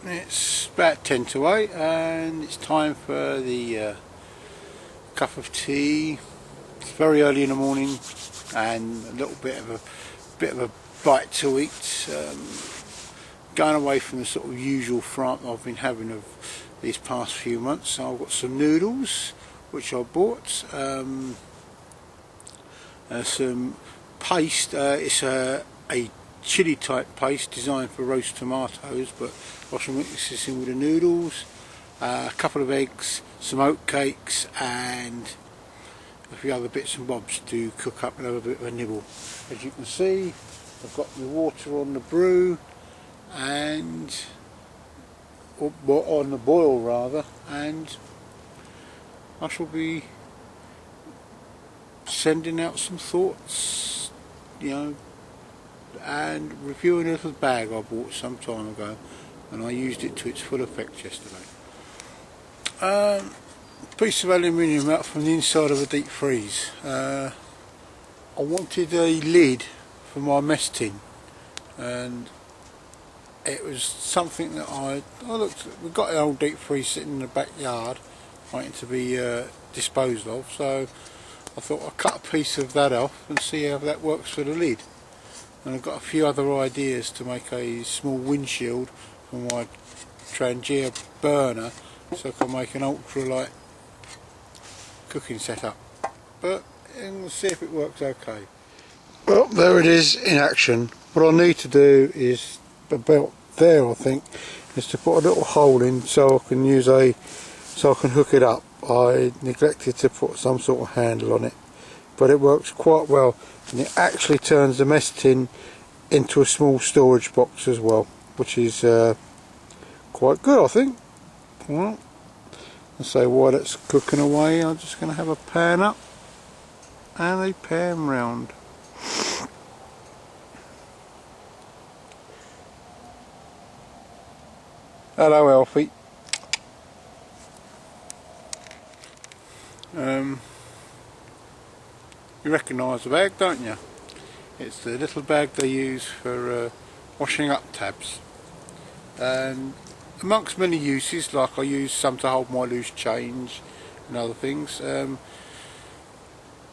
It's about 10 to 8 and it's time for the cup of tea. It's very early in the morning and a little bit of a bite to eat. Going away from the sort of usual front I've been having of these past few months. So I've got some noodles which I bought, some paste. It's a chili type paste designed for roast tomatoes, but I shall mix this in with the noodles, a couple of eggs, some oat cakes and a few other bits and bobs to cook up and have a bit of a nibble. As you can see, I've got my water on the brew and on the boil rather, and I shall be sending out some thoughts, and reviewing a little bag I bought some time ago, and I used it to its full effect yesterday. Piece of aluminium out from the inside of a deep freeze. I wanted a lid for my mess tin, and it was something that I looked at. We've got an old deep freeze sitting in the backyard waiting to be disposed of, so I thought I'd cut a piece of that off and see how that works for the lid. And I've got a few other ideas to make a small windshield for my Trangia burner, so I can make an ultralight cooking setup. But we'll see if it works okay. Well, there it is in action. What I need to do is about there, I think, is to put a little hole in so I can hook it up. I neglected to put some sort of handle on it, but it works quite well, and it actually turns the mess tin into a small storage box as well, which is quite good, I think. Well, so while it's cooking away, I'm just going to have a pan up and a pan round. Hello, Alfie. You recognise the bag, don't you? It's the little bag they use for washing up tabs, and amongst many uses, like I use some to hold my loose change and other things. I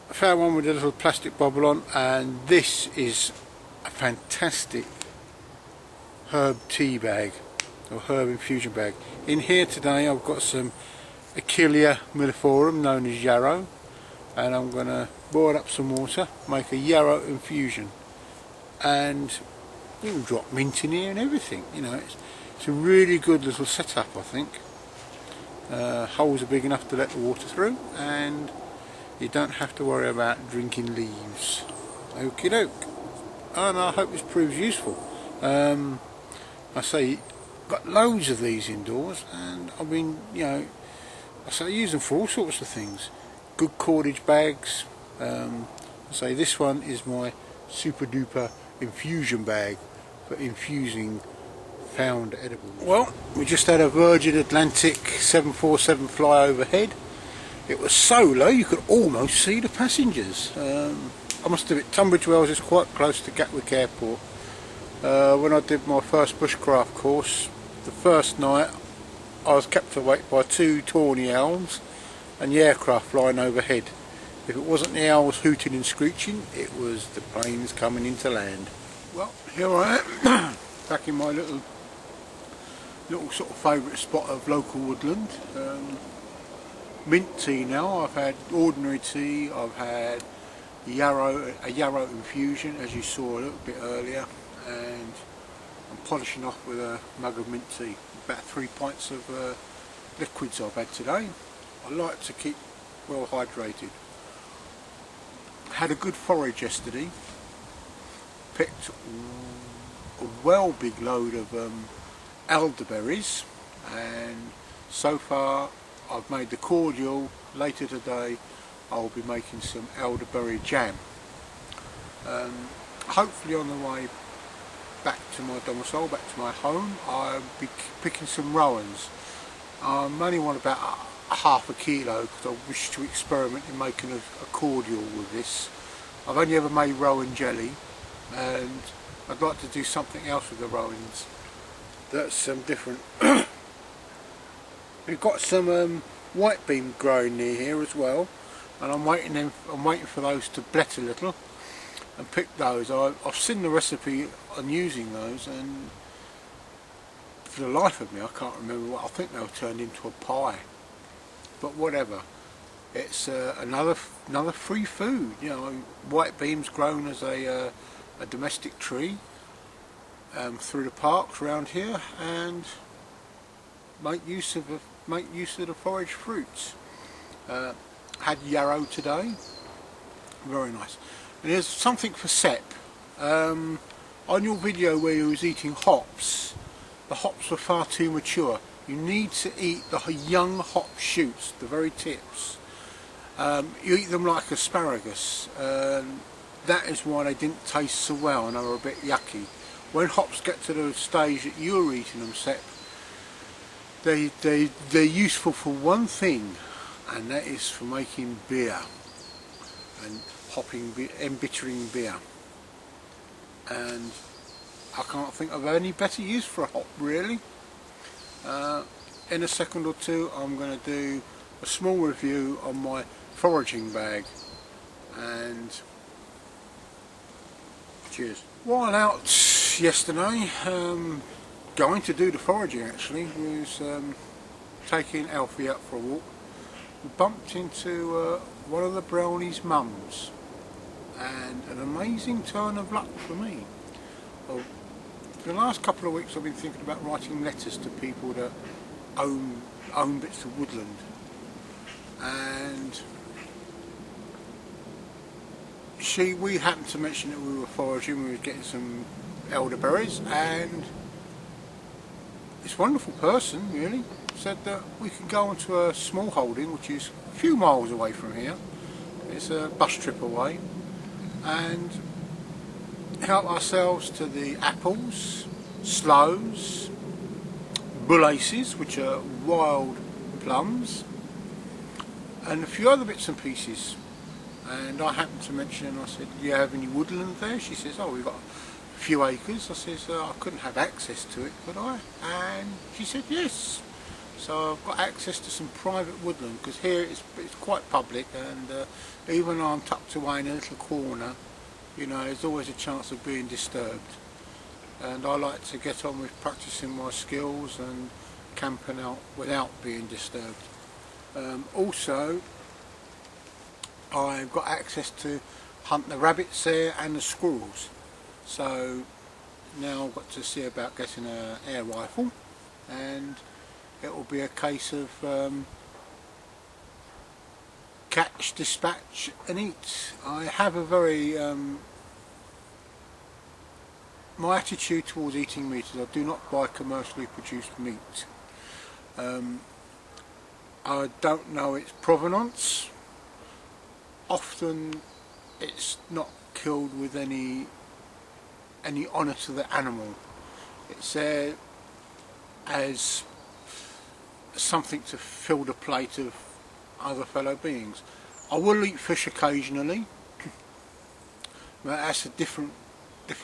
found one with a little plastic bobble on, and this is a fantastic herb tea bag or herb infusion bag. In here today I've got some Achillea milliforum, known as yarrow, and I'm going to boil up some water, make a yarrow infusion, and you can drop mint in here and everything. It's a really good little setup, I think. Holes are big enough to let the water through, and you don't have to worry about drinking leaves. Okie doke. And I hope this proves useful. I say, got loads of these indoors, and I mean, I use them for all sorts of things. Good cordage bags. I say this one is my super duper infusion bag for infusing found edibles. Well, we just had a Virgin Atlantic 747 fly overhead. It was so low you could almost see the passengers. I must admit, Tunbridge Wells is quite close to Gatwick Airport. When I did my first bushcraft course, the first night I was kept awake by two tawny owls and the aircraft flying overhead. If it wasn't the owls hooting and screeching, it was the planes coming into land. Well, here I am, back in my little sort of favourite spot of local woodland. Mint tea now. I've had ordinary tea, I've had a yarrow infusion, as you saw a little bit earlier, and I'm polishing off with a mug of mint tea. About 3 pints of liquids I've had today. I like to keep well hydrated. Had a good forage yesterday. Picked a well big load of elderberries, and so far I've made the cordial. Later today I'll be making some elderberry jam. Hopefully on the way back to my domicile, back to my home, I'll be picking some rowans. I only want about half a kilo because I wish to experiment in making a cordial with this. I've only ever made rowan jelly, and I'd like to do something else with the rowans. that's different. We've got some white beam growing near here as well, and I'm waiting for those to blet a little and pick those. I've seen the recipe on using those, and for the life of me I can't remember what. I think they were turned into a pie, but whatever. It's another free food. You know, white beams grown as a domestic tree through the parks around here, and make use of the forage fruits. Had yarrow today, very nice. And here's something for Sepp. On your video where he was eating hops, the hops were far too mature. You need to eat the young hop shoots, the very tips. You eat them like asparagus. That is why they didn't taste so well and they were a bit yucky. When hops get to the stage that you're eating them, Sepp, they're useful for one thing, and that is for making beer and embittering beer. And I can't think of any better use for a hop, really. In a second or two I'm going to do a small review on my foraging bag, and cheers. While out yesterday, going to do the foraging actually, was taking Alfie out for a walk. We bumped into one of the brownies' mums, and an amazing turn of luck for me. For the last couple of weeks I've been thinking about writing letters to people that own bits of woodland, and we happened to mention that we were foraging, we were getting some elderberries, and this wonderful person really said that we could go onto a small holding which is a few miles away from here. It's a bus trip away, and help ourselves to the apples, sloes, bull aces, which are wild plums, and a few other bits and pieces. And I happened to mention, I said, do you have any woodland there? She says, oh, we've got a few acres. I says, I couldn't have access to it, could I? And she said, yes. So I've got access to some private woodland, because here it's quite public, and even though I'm tucked away in a little corner, you know, there's always a chance of being disturbed. And I like to get on with practicing my skills and camping out without being disturbed. Also, I've got access to hunt the rabbits there and the squirrels. So now I've got to see about getting an air rifle, and it will be a case of catch, dispatch and eat. I have a very my attitude towards eating meat is I do not buy commercially produced meat. I don't know its provenance. Often it's not killed with any honour to the animal. It's there as something to fill the plate of other fellow beings. I will eat fish occasionally, but that's a different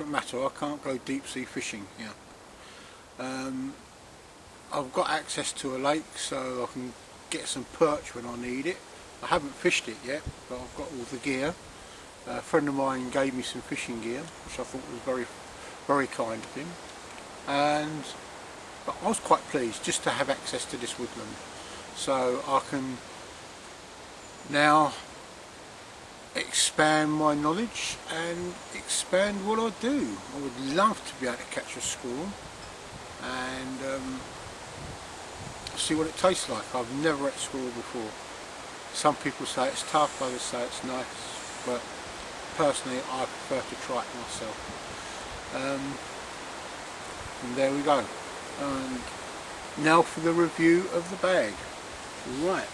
matter. I can't go deep sea fishing here. I've got access to a lake, so I can get some perch when I need it. I haven't fished it yet, but I've got all the gear. A friend of mine gave me some fishing gear, which I thought was very, very kind of him. But I was quite pleased just to have access to this woodland, so I can now expand my knowledge and expand what I do. I would love to be able to catch a squirrel and see what it tastes like. I've never ate squirrel before. Some people say it's tough, others say it's nice, but personally I prefer to try it myself. And there we go. And now for the review of the bag. Right.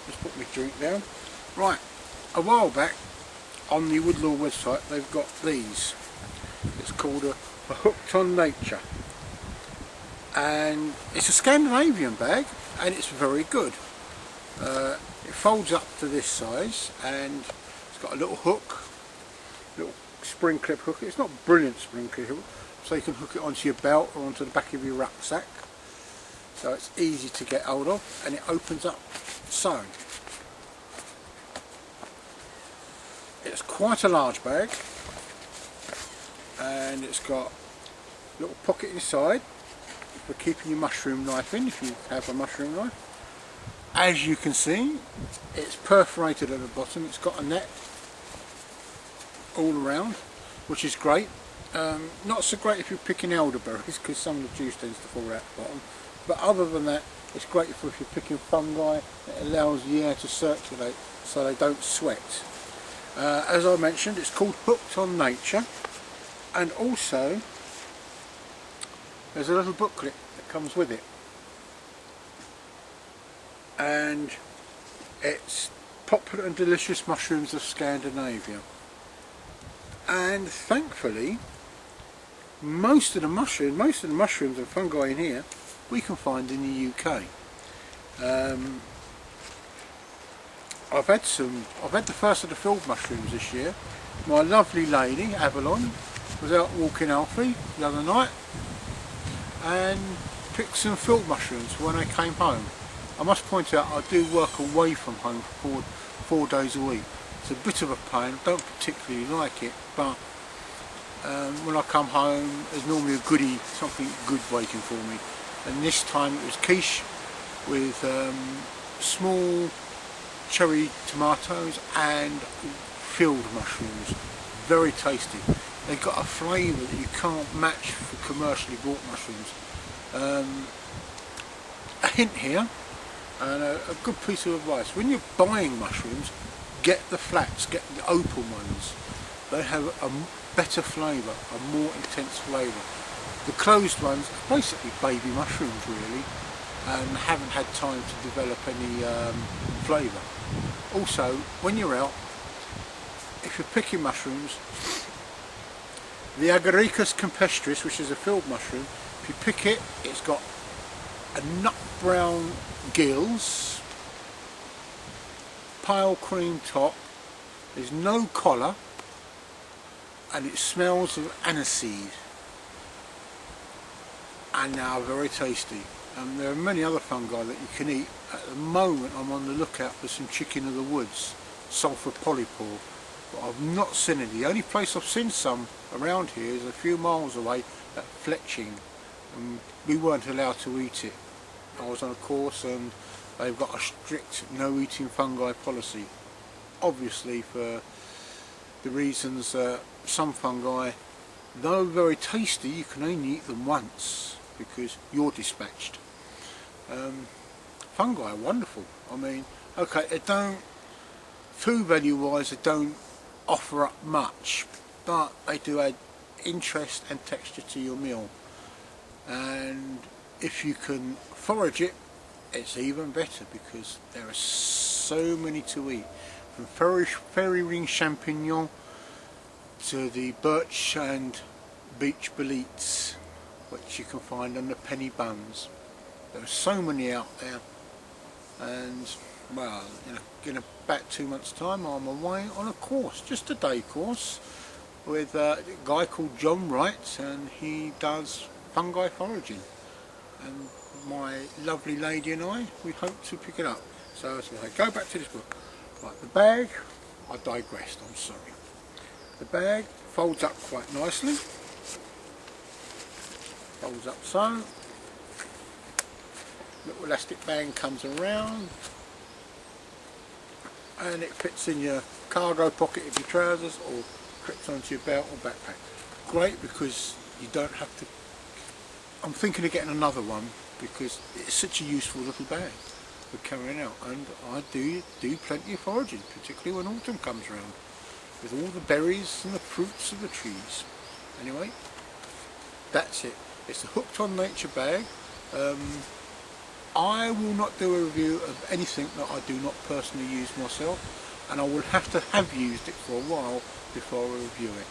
Just put my drink down. Right. A while back on the Woodlaw website they've got these. It's called a Hooked on Nature. And it's a Scandinavian bag, and it's very good. It folds up to this size, and it's got a little hook, little spring clip hook. It's not a brilliant spring clip hook, so you can hook it onto your belt or onto the back of your rucksack. So it's easy to get hold of, and it opens up so. It's quite a large bag, and it's got a little pocket inside for keeping your mushroom knife in, if you have a mushroom knife. As you can see, it's perforated at the bottom. It's got a net all around, which is great. Not so great if you're picking elderberries, because some of the juice tends to fall out the bottom. But other than that, it's great for if you're picking fungi. It allows the air to circulate so they don't sweat. As I mentioned, it's called Hooked on Nature, and also there's a little booklet that comes with it, and it's Popular and Delicious Mushrooms of Scandinavia. And thankfully, most of the mushrooms and fungi in here we can find in the UK. I've had the first of the field mushrooms this year. My lovely lady, Avalon, was out walking Alfie the other night and picked some field mushrooms when I came home. I must point out I do work away from home for four days a week. It's a bit of a pain, I don't particularly like it, but when I come home there's normally a goodie, something good waiting for me. And this time it was quiche with small cherry tomatoes and field mushrooms. Very tasty. They've got a flavour that you can't match for commercially bought mushrooms. A hint here, and a good piece of advice: when you're buying mushrooms, get the flats, get the opal ones. They have a better flavour, a more intense flavour. The closed ones are basically baby mushrooms really, and haven't had time to develop any flavour. Also, when you're out, if you're picking mushrooms, the Agaricus campestris, which is a field mushroom, if you pick it, it's got a nut brown gills, pale cream top, there's no collar, and it smells of aniseed, and they are very tasty. And there are many other fungi that you can eat. At the moment I'm on the lookout for some chicken of the woods, sulphur polypore, but I've not seen any. The only place I've seen some around here is a few miles away at Fletching, and we weren't allowed to eat it. I was on a course and they've got a strict no eating fungi policy, obviously for the reasons that some fungi, though very tasty, you can only eat them once because you're dispatched. Fungi are wonderful. I mean, okay, they don't, food value wise, they don't offer up much, but they do add interest and texture to your meal. And if you can forage it, it's even better because there are so many to eat. From fairy ring champignon to the birch and beech boletes, which you can find on the penny buns. There are so many out there, and well, in about 2 months' time I'm away on a course, just a day course, with a guy called John Wright, and he does fungi foraging, and my lovely lady and I, we hope to pick it up. So as I go back to this book, right, the bag, I digressed, I'm sorry. The bag folds up quite nicely, folds up so, little elastic band comes around, and it fits in your cargo pocket of your trousers or clips onto your belt or backpack. Great because you don't have to, I'm thinking of getting another one because it's such a useful little bag for carrying out, and I do plenty of foraging, particularly when autumn comes around, with all the berries and the fruits of the trees. Anyway, that's it. It's a Hooked on Nature bag. I will not do a review of anything that I do not personally use myself, and I will have to have used it for a while before I review it.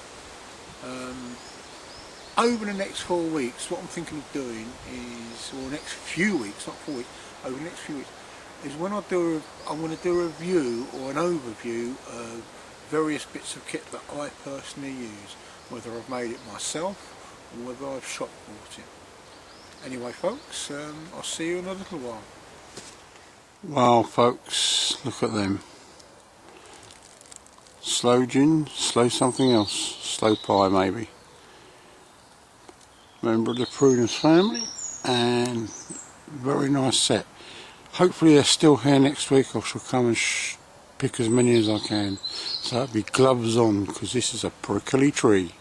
Over the next 4 weeks, what I'm thinking of doing is, or next few weeks, not 4 weeks, over the next few weeks, is when I'm going to do a review or an overview of various bits of kit that I personally use, whether I've made it myself or whether I've shop bought it. Anyway folks, I'll see you in a little while. Well folks, look at them. Slow gin, slow something else, slow pie maybe. Member of the Prudence family, and very nice set. Hopefully they're still here next week. I shall come and pick as many as I can. So that'll be gloves on, because this is a prickly tree.